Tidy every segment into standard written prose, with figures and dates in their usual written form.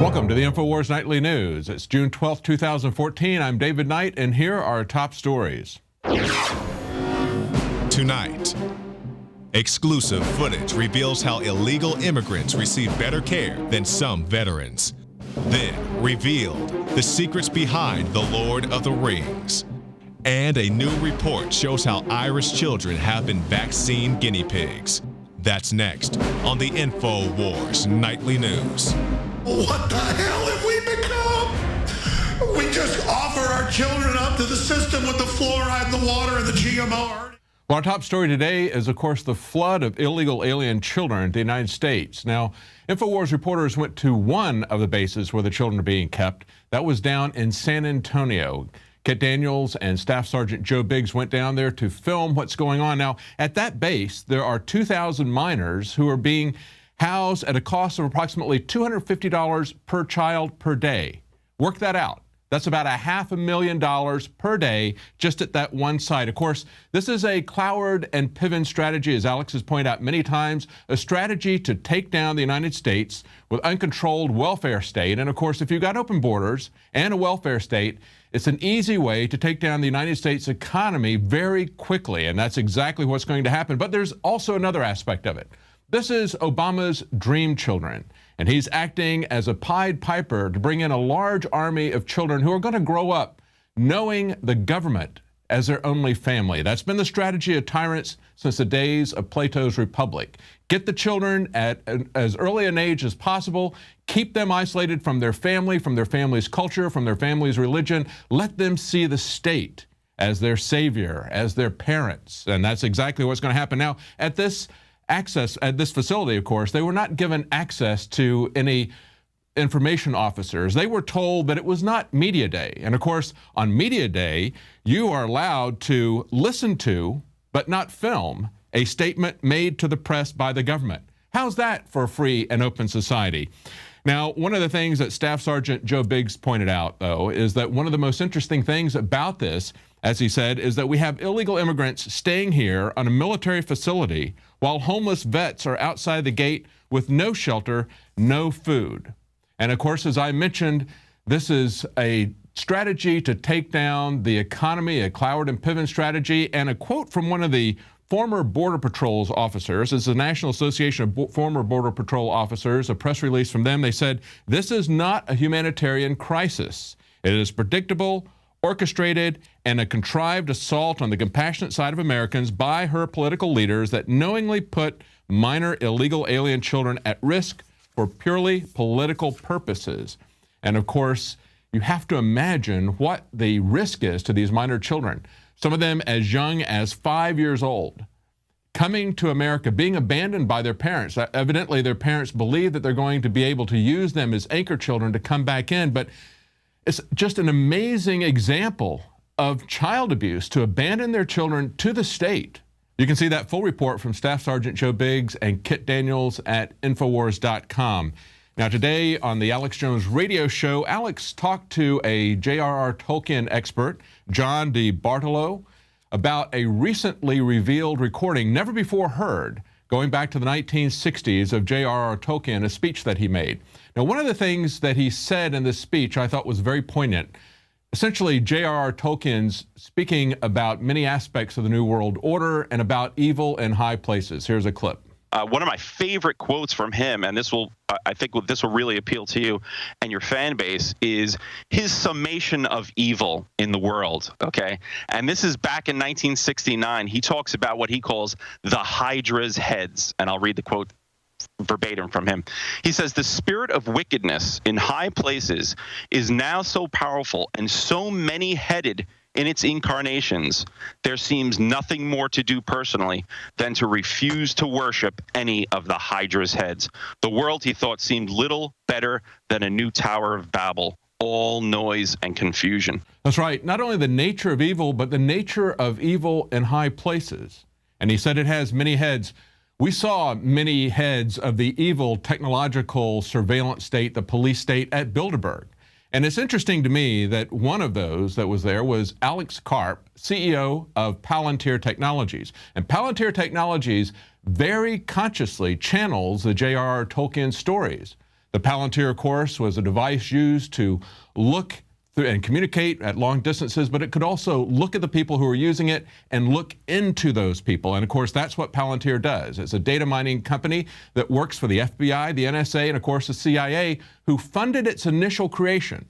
Welcome to the INFOWARS Nightly News. It's June 12, 2014. I'm David Knight, and here are our top stories. Tonight, exclusive footage reveals how illegal immigrants receive better care than some veterans. Then, revealed the secrets behind the Lord of the Rings. And a new report shows how Irish children have been vaccine guinea pigs. That's next on the INFOWARS Nightly News. What the hell have we become? We just offer our children up to the system with the fluoride, the water, and the GMO. Well, our top story today is, of course, the flood of illegal alien children in the United States. Now, INFOWARS reporters went to one of the bases where the children are being kept. That was down in San Antonio. Kit Daniels and Staff Sergeant Joe Biggs went down there to film what's going on. Now, at that base, there are 2,000 minors who are being housed at a cost of approximately $250 per child per day. Work that out. That's about $500,000 per day just at that one site. Of course, this is a Cloward and Piven strategy, as Alex has pointed out many times, a strategy to take down the United States with uncontrolled welfare state. And of course, if you've got open borders and a welfare state, it's an easy way to take down the United States economy very quickly. And that's exactly what's going to happen. But there's also another aspect of it. This is Obama's dream children, and he's acting as a Pied Piper to bring in a large army of children who are going to grow up knowing the government as their only family. That's been the strategy of tyrants since the days of Plato's Republic. Get the children at as early an age as possible, keep them isolated from their family's culture, from their family's religion. Let them see the state as their savior, as their parents, and that's exactly what's going to happen. Now, at this facility, of course, they were not given access to any information officers. They were told that it was not media day. And of course, on media day, you are allowed to listen to, but not film, a statement made to the press by the government. How's that for a free and open society? Now, one of the things that Staff Sergeant Joe Biggs pointed out, though, is that one of the most interesting things about this, as he said, is that we have illegal immigrants staying here on a military facility while homeless vets are outside the gate with no shelter, no food. And of course, as I mentioned, this is a strategy to take down the economy, a Cloward and Piven strategy. And a quote from one of the former Border Patrol officers, it's the National Association of Former Border Patrol Officers, a press release from them. They said, "This is not a humanitarian crisis. It is predictable, orchestrated, and a contrived assault on the compassionate side of Americans by her political leaders that knowingly put minor illegal alien children at risk for purely political purposes." And of course, you have to imagine what the risk is to these minor children. Some of them as young as 5 years old, coming to America, being abandoned by their parents. Evidently, their parents believe that they're going to be able to use them as anchor children to come back in, but it's just an amazing example of child abuse to abandon their children to the state. You can see that full report from Staff Sergeant Joe Biggs and Kit Daniels at Infowars.com. Now, today on the Alex Jones radio show, Alex talked to a J.R.R. Tolkien expert, John DiBartolo, about a recently revealed recording, never before heard, going back to the 1960s of J.R.R. Tolkien, a speech that he made. Now, one of the things that he said in this speech I thought was very poignant. Essentially, J.R.R. Tolkien's speaking about many aspects of the New World Order and about evil in high places. Here's a clip. One of my favorite quotes from him, and I think this will really appeal to you and your fan base, is his summation of evil in the world, okay? And this is back in 1969. He talks about what he calls the Hydra's heads, and I'll read the quote verbatim from him. He says, "The spirit of wickedness in high places is now so powerful and so many-headed in its incarnations, there seems nothing more to do personally than to refuse to worship any of the Hydra's heads. The world," he thought, "seemed little better than a new Tower of Babel, all noise and confusion." That's right. Not only the nature of evil, but the nature of evil in high places. And he said it has many heads. We saw many heads of the evil technological surveillance state, the police state at Bilderberg. And it's interesting to me that one of those that was there was Alex Karp, CEO of Palantir Technologies. And Palantir Technologies very consciously channels the J.R.R. Tolkien stories. The Palantir, of course, was a device used to look through and communicate at long distances, but it could also look at the people who are using it and look into those people. And of course, that's what Palantir does. It's a data mining company that works for the FBI, the NSA, and of course the CIA, who funded its initial creation.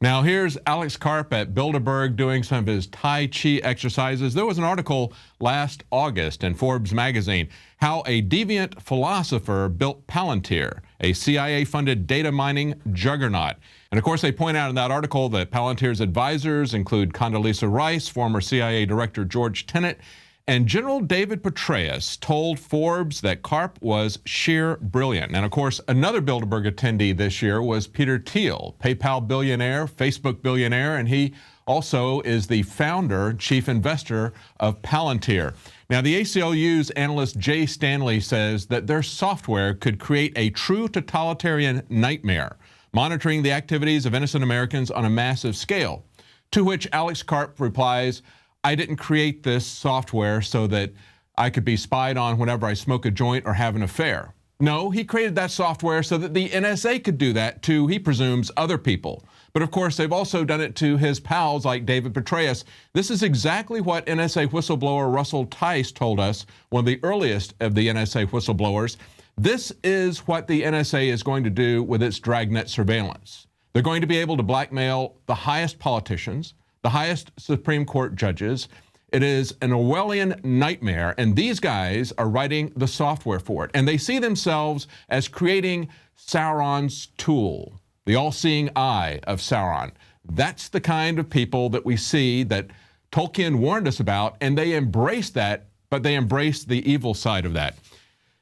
Now here's Alex Karp at Bilderberg doing some of his Tai Chi exercises. There was an article last August in Forbes magazine, how a deviant philosopher built Palantir, a CIA-funded data mining juggernaut. And of course, they point out in that article that Palantir's advisors include Condoleezza Rice, former CIA Director George Tenet, and General David Petraeus told Forbes that Karp was sheer brilliant. And of course, another Bilderberg attendee this year was Peter Thiel, PayPal billionaire, Facebook billionaire, and he also is the founder, chief investor of Palantir. Now, the ACLU's analyst Jay Stanley says that their software could create a true totalitarian nightmare, monitoring the activities of innocent Americans on a massive scale. To which Alex Karp replies, "I didn't create this software so that I could be spied on whenever I smoke a joint or have an affair. No, he created that software so that the NSA could do that to, he presumes, other people. But of course, they've also done it to his pals like David Petraeus. This is exactly what NSA whistleblower Russell Tice told us, one of the earliest of the NSA whistleblowers. This is what the NSA is going to do with its dragnet surveillance. They're going to be able to blackmail the highest politicians, the highest Supreme Court judges. It is an Orwellian nightmare, and these guys are writing the software for it. And they see themselves as creating Sauron's tool, the all-seeing eye of Sauron. That's the kind of people that we see that Tolkien warned us about, and they embrace that, but they embrace the evil side of that.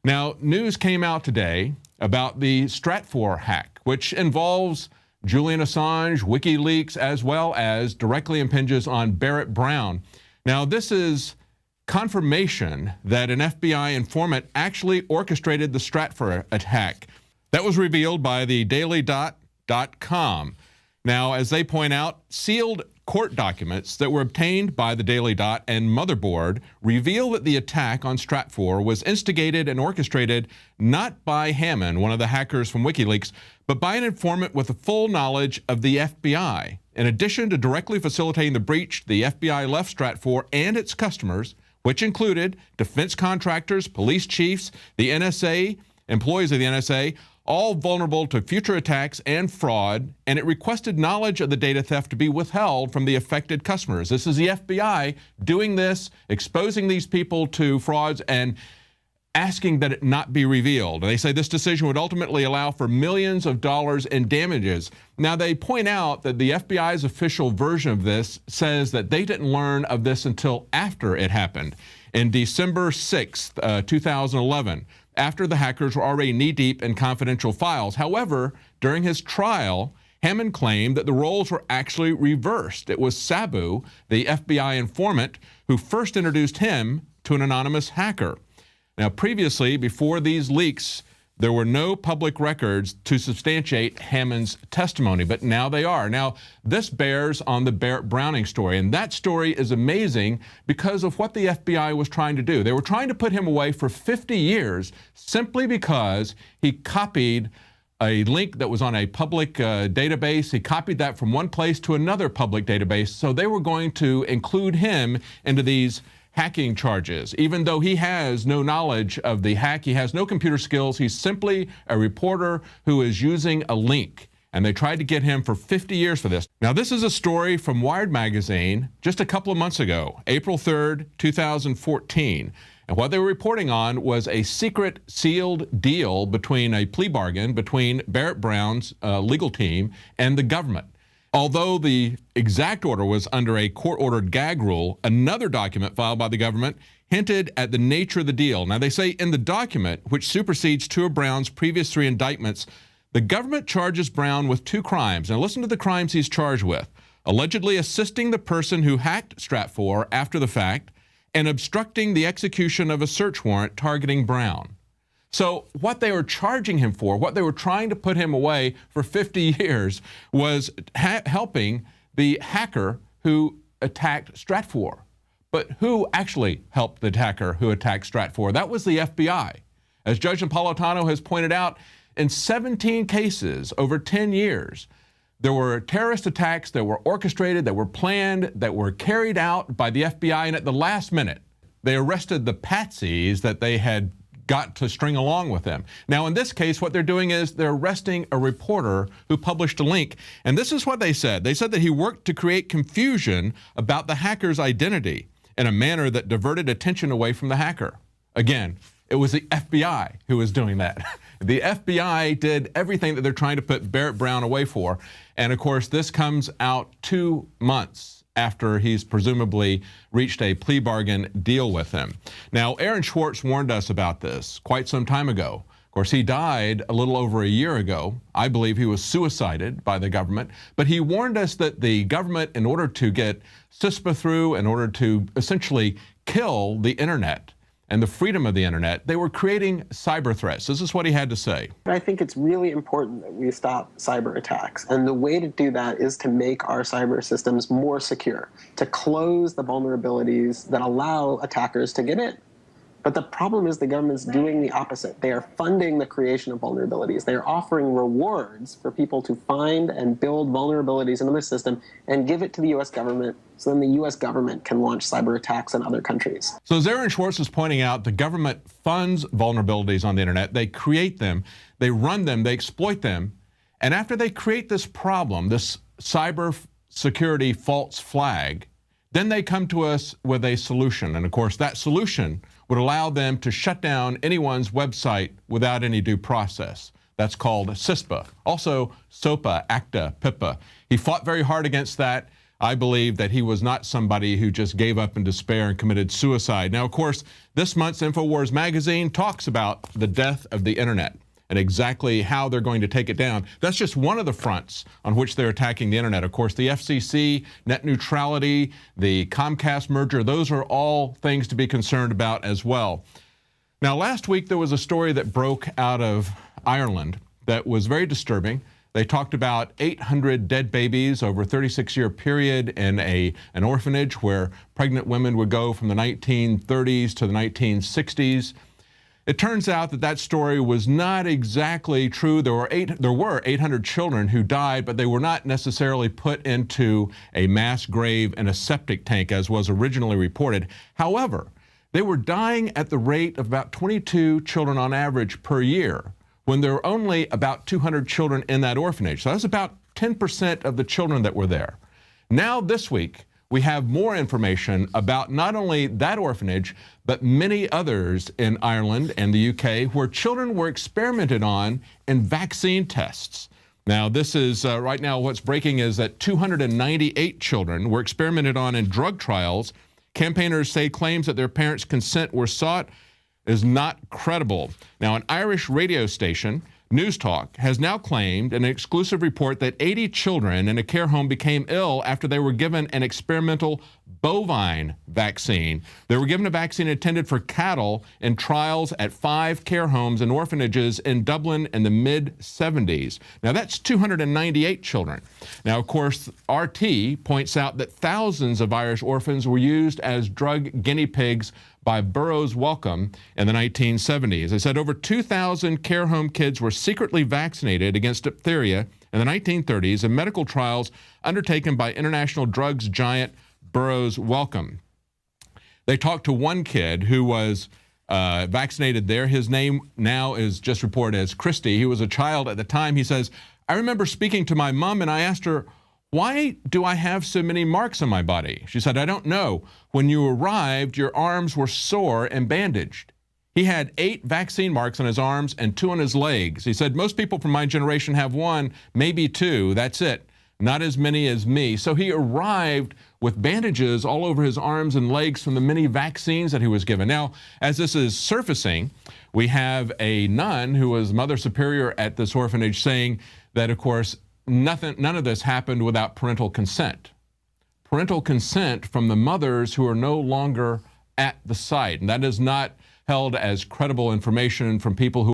Now, news came out today about the Stratfor hack, which involves Julian Assange, WikiLeaks, as well as directly impinges on Barrett Brown. Now, this is confirmation that an FBI informant actually orchestrated the Stratfor attack. That was revealed by the Daily.com. Now, as they point out, sealed court documents that were obtained by the Daily Dot and Motherboard reveal that the attack on Stratfor was instigated and orchestrated not by Hammond, one of the hackers from WikiLeaks, but by an informant with the full knowledge of the FBI. In addition to directly facilitating the breach, the FBI left Stratfor and its customers, which included defense contractors, police chiefs, the NSA, employees of the NSA, all vulnerable to future attacks and fraud, and it requested knowledge of the data theft to be withheld from the affected customers. This is the FBI doing this, exposing these people to frauds and asking that it not be revealed. They say this decision would ultimately allow for millions of dollars in damages. Now, they point out that the FBI's official version of this says that they didn't learn of this until after it happened. In December 6th, 2011, after the hackers were already knee-deep in confidential files. However, during his trial, Hammond claimed that the roles were actually reversed. It was Sabu, the FBI informant, who first introduced him to an anonymous hacker. Now, previously, before these leaks, there were no public records to substantiate Hammond's testimony, but now they are. Now, this bears on the Barrett Browning story, and that story is amazing because of what the FBI was trying to do. They were trying to put him away for 50 years simply because he copied a link that was on a public database. He copied that from one place to another public database, so they were going to include him into these hacking charges. Even though he has no knowledge of the hack, he has no computer skills, he's simply a reporter who is using a link. And they tried to get him for 50 years for this. Now, this is a story from Wired magazine just a couple of months ago, April 3rd, 2014. And what they were reporting on was a secret sealed deal between a plea bargain between Barrett Brown's legal team and the government. Although the exact order was under a court-ordered gag rule, another document filed by the government hinted at the nature of the deal. Now, they say in the document, which supersedes two of Brown's previous three indictments, the government charges Brown with two crimes. Now, listen to the crimes he's charged with: allegedly assisting the person who hacked Stratfor after the fact and obstructing the execution of a search warrant targeting Brown. So what they were charging him for, what they were trying to put him away for 50 years, was helping the hacker who attacked Stratfor. But who actually helped the hacker who attacked Stratfor? That was the FBI. As Judge Napolitano has pointed out, in 17 cases over 10 years, there were terrorist attacks that were orchestrated, that were planned, that were carried out by the FBI, and at the last minute, they arrested the patsies that they had got to string along with them. Now, in this case, what they're doing is they're arresting a reporter who published a link. And this is what they said. They said that he worked to create confusion about the hacker's identity in a manner that diverted attention away from the hacker. Again, it was the FBI who was doing that. The FBI did everything that they're trying to put Barrett Brown away for. And of course, this comes out 2 months after he's presumably reached a plea bargain deal with him. Now, Aaron Schwartz warned us about this quite some time ago. Of course, he died a little over a year ago. I believe he was suicided by the government. But he warned us that the government, in order to get CISPA through, in order to essentially kill the internet and the freedom of the internet, they were creating cyber threats. This is what he had to say. I think it's really important that we stop cyber attacks. And the way to do that is to make our cyber systems more secure, to close the vulnerabilities that allow attackers to get in. But the problem is the government's doing the opposite. They are funding the creation of vulnerabilities. They are offering rewards for people to find and build vulnerabilities into the system and give it to the U.S. government, so then the U.S. government can launch cyber attacks in other countries. So as Aaron Schwartz is pointing out, the government funds vulnerabilities on the internet. They create them, they run them, they exploit them. And after they create this problem, this cyber security false flag, then they come to us with a solution. And of course, that solution would allow them to shut down anyone's website without any due process. That's called CISPA. Also, SOPA, ACTA, PIPA. He fought very hard against that. I believe that he was not somebody who just gave up in despair and committed suicide. Now, of course, this month's INFOWARS magazine talks about the death of the internet and exactly how they're going to take it down. That's just one of the fronts on which they're attacking the internet. Of course, the FCC, net neutrality, the Comcast merger, those are all things to be concerned about as well. Now, last week there was a story that broke out of Ireland that was very disturbing. They talked about 800 dead babies over a 36-year period in an orphanage where pregnant women would go from the 1930s to the 1960s. It turns out that that story was not exactly true. There were 800 children who died, but they were not necessarily put into a mass grave in a septic tank as was originally reported. However, they were dying at the rate of about 22 children on average per year when there were only about 200 children in that orphanage. So that's about 10% of the children that were there. Now this week, we have more information about not only that orphanage, but many others in Ireland and the UK where children were experimented on in vaccine tests. Now, this is right now what's breaking is that 298 children were experimented on in drug trials. Campaigners say claims that their parents' consent were sought is not credible. Now, an Irish radio station, News Talk, has now claimed in an exclusive report that 80 children in a care home became ill after they were given an experimental bovine vaccine. They were given a vaccine intended for cattle in trials at 5 care homes and orphanages in Dublin in the mid-70s. Now, that's 298 children. Now, of course, RT points out that thousands of Irish orphans were used as drug guinea pigs by Burroughs Wellcome in the 1970s. They said over 2,000 care home kids were secretly vaccinated against diphtheria in the 1930s in medical trials undertaken by international drugs giant Burroughs Wellcome. They talked to one kid who was vaccinated there. His name now is just reported as Christy. He was a child at the time. He says, I remember speaking to my mom and I asked her, why do I have so many marks on my body? She said, I don't know. When you arrived, your arms were sore and bandaged. He had 8 vaccine marks on his arms and 2 on his legs. He said, most people from my generation have 1, maybe 2. That's it. Not as many as me. So he arrived with bandages all over his arms and legs from the many vaccines that he was given. Now, as this is surfacing, we have a nun who was Mother Superior at this orphanage saying that, of course, none of this happened without parental consent. Parental consent from the mothers who are no longer at the site. And that is not held as credible information from people who